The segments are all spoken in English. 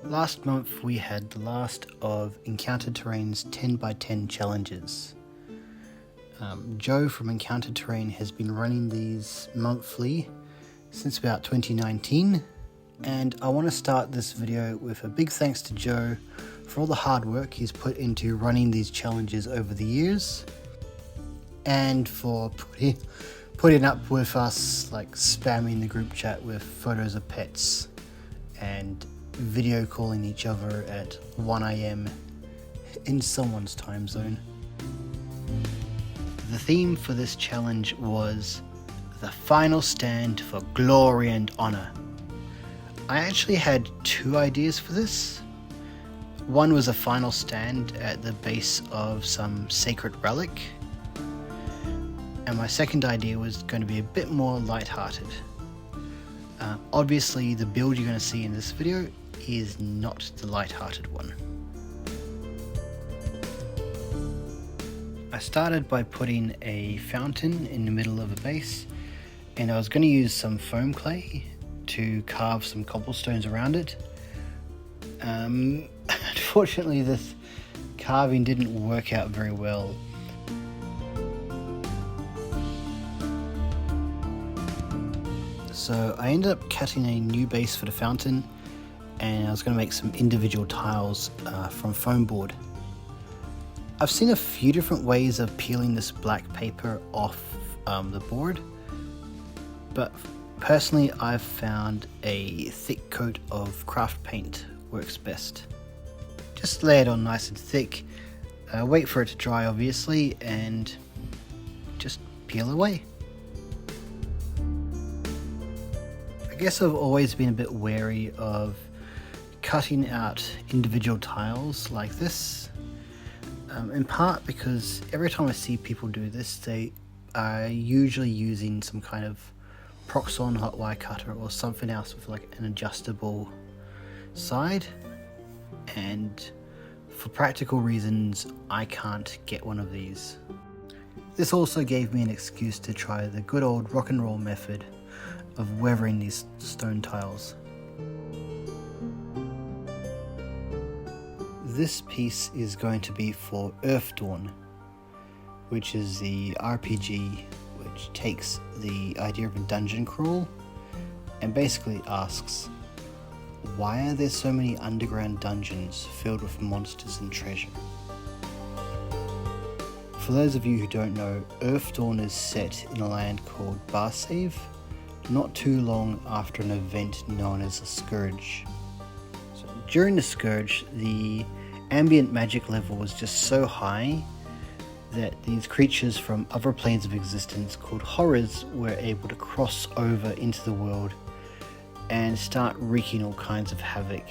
Last month we had the last of Encountered Terrain's 10x10 challenges. Joe from Encountered Terrain has been running these monthly since about 2019, and I want to start this video with a big thanks to Joe for all the hard work he's put into running these challenges over the years, and for putting up with us like spamming the group chat with photos of pets and video calling each other at 1 AM in someone's time zone. The theme for this challenge was the final stand for glory and honor. I actually had two ideas for this. One was a final stand at the base of some sacred relic, and my second idea was going to be a bit more lighthearted. Obviously the build you're going to see in this video is not the light-hearted one. I started by putting a fountain in the middle of a base, and I was going to use some foam clay to carve some cobblestones around it. Unfortunately this carving didn't work out very well. So I ended up cutting a new base for the fountain, and I was going to make some individual tiles from foam board. I've seen a few different ways of peeling this black paper off the board, but personally I've found a thick coat of craft paint works best. Just lay it on nice and thick, wait for it to dry obviously, and just peel away. I guess I've always been a bit wary of cutting out individual tiles like this, in part because every time I see people do this, they are usually using some kind of Proxon hot wire cutter or something else with like an adjustable side, and for practical reasons I can't get one of these. This also gave me an excuse to try the good old rock and roll method of weathering these stone tiles. This piece is going to be for Earthdawn, which is the RPG which takes the idea of a dungeon crawl and basically asks, why are there so many underground dungeons filled with monsters and treasure? For those of you who don't know, Earthdawn is set in a land called Barsave, not too long after an event known as a Scourge. So during the Scourge, the ambient magic level was just so high that these creatures from other planes of existence called horrors were able to cross over into the world and start wreaking all kinds of havoc.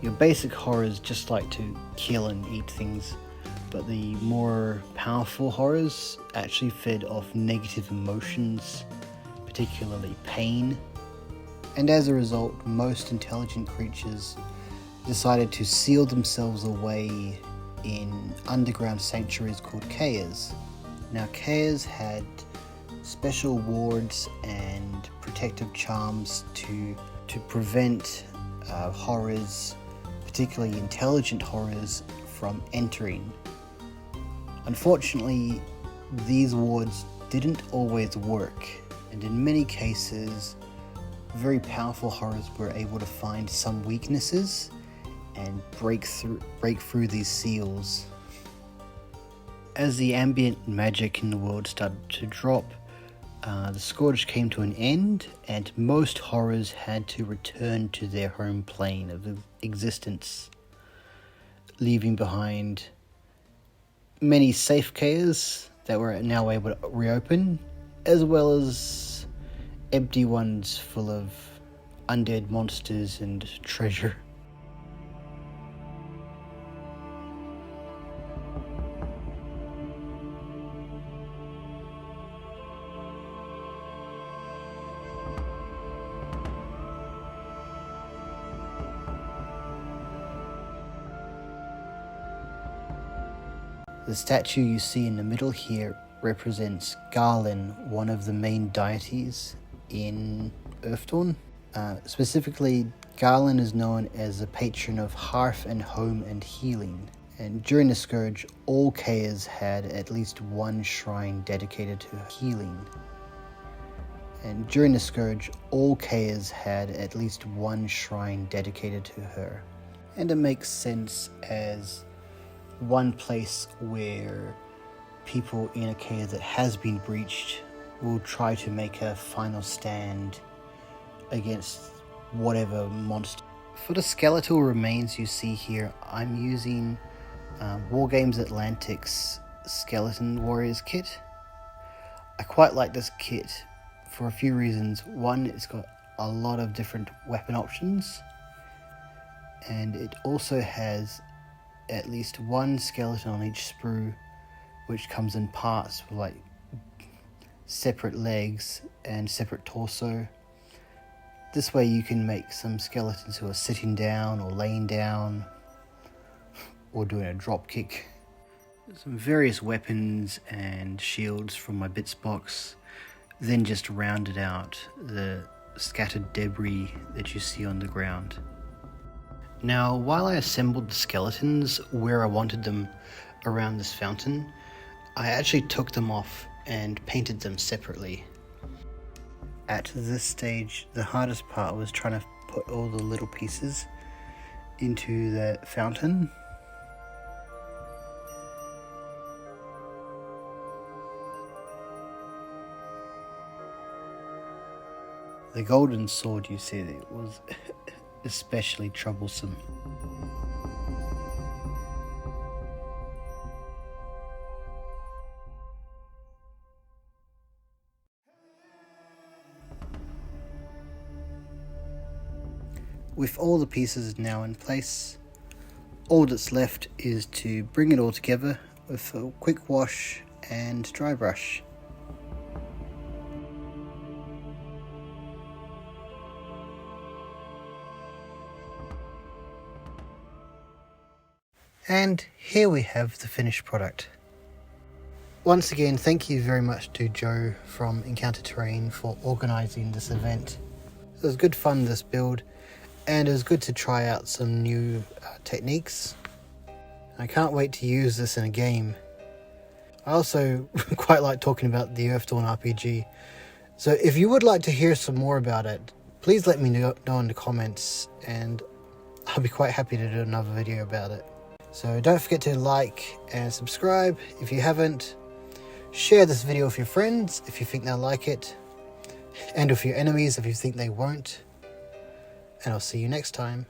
Your basic horrors just like to kill and eat things, but the more powerful horrors actually fed off negative emotions, particularly pain, and as a result most intelligent creatures decided to seal themselves away in underground sanctuaries called kaers. Now kaers had special wards and protective charms to prevent horrors, particularly intelligent horrors, from entering. Unfortunately, these wards didn't always work, and in many cases, very powerful horrors were able to find some weaknesses and break through these seals. As the ambient magic in the world started to drop, the Scourge came to an end, and most horrors had to return to their home plane of existence, leaving behind many safe kaers that were now able to reopen, as well as empty ones full of undead monsters and treasure. The statue you see in the middle here represents Garlen, one of the main deities in Earthdawn. Specifically, Garlen is known as the patron of hearth and home and healing, and during the Scourge, all kaers had at least one shrine dedicated to healing. And during the Scourge, all kaers had at least one shrine dedicated to her. And it makes sense as one place where people in a kaer that has been breached will try to make a final stand against whatever monster. For the skeletal remains you see here, I'm using Wargames Atlantic's Skeleton Warriors kit. I quite like this kit for a few reasons. One, it's got a lot of different weapon options, and it also has at least one skeleton on each sprue, which comes in parts with like separate legs and separate torso. This way you can make some skeletons who are sitting down or laying down or doing a drop kick. Some various weapons and shields from my bits box, then just rounded out the scattered debris that you see on the ground. Now, while I assembled the skeletons where I wanted them around this fountain, I actually took them off and painted them separately. At this stage, the hardest part was trying to put all the little pieces into the fountain. The golden sword, you see, it was especially troublesome. With all the pieces now in place, all that's left is to bring it all together with a quick wash and dry brush. And here we have the finished product. Once again, thank you very much to Joe from Encounter Terrain for organising this event. It was good fun, this build, and it was good to try out some new techniques. I can't wait to use this in a game. I also quite like talking about the Earthdawn RPG, so if you would like to hear some more about it, please let me know in the comments, and I'll be quite happy to do another video about it. So don't forget to like and subscribe if you haven't. Share this video with your friends if you think they'll like it, and with your enemies if you think they won't. And I'll see you next time.